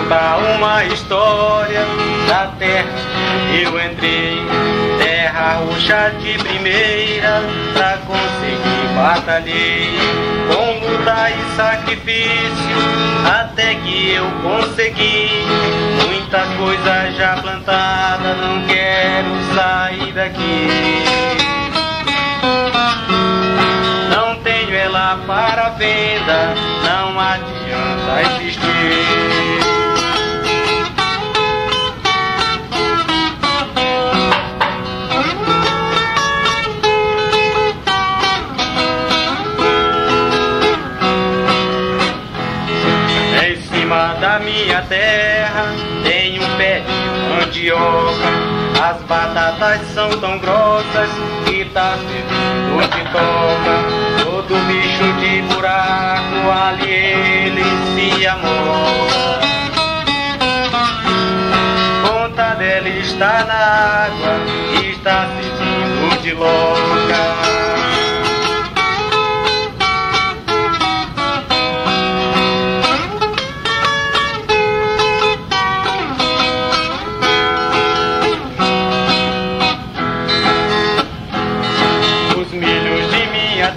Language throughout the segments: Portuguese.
contar uma história da terra. Eu entrei, terra roxa de primeira, pra conseguir batalhei, com luta e sacrifício, até que eu consegui. Muita coisa já plantada, não quero sair daqui. Não tenho ela para venda, não adianta existir. Em cima da minha terra tem um pé de mandioca. As batatas são tão grossas que tá servindo de toca. Todo bicho de buraco ali ele se amola. Ponta dela está na água, está servindo de louca.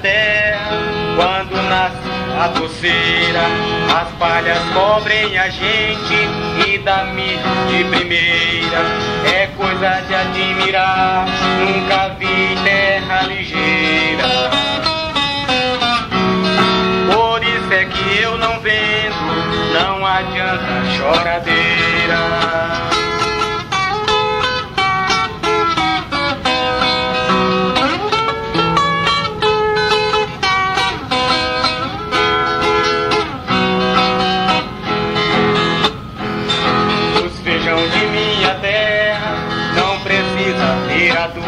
Terra, quando nasce a doceira, as palhas cobrem a gente e dá milho de primeira. É coisa de admirar, nunca vi terra ligeira. Por isso é que eu não vendo, não adianta choradeira. De minha terra não precisa ter adubo.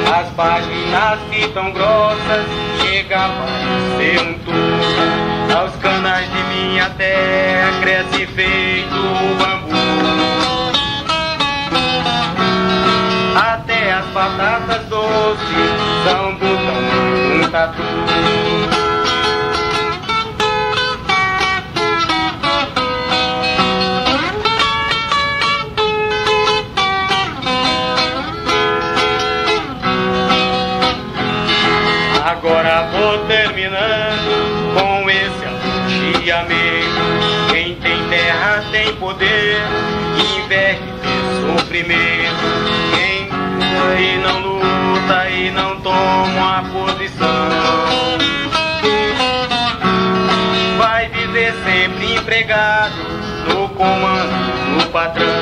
As páginas que tão grossas chega a parecer um tubo. Aos canas de minha terra cresce feito o bambu. Até as batatas doces são do tamanho de um tatu. Agora vou terminando com esse alongeamento. Quem tem terra tem poder, inverte sofrimento. Quem luta e não luta e não toma a posição, vai viver sempre empregado no comando do patrão.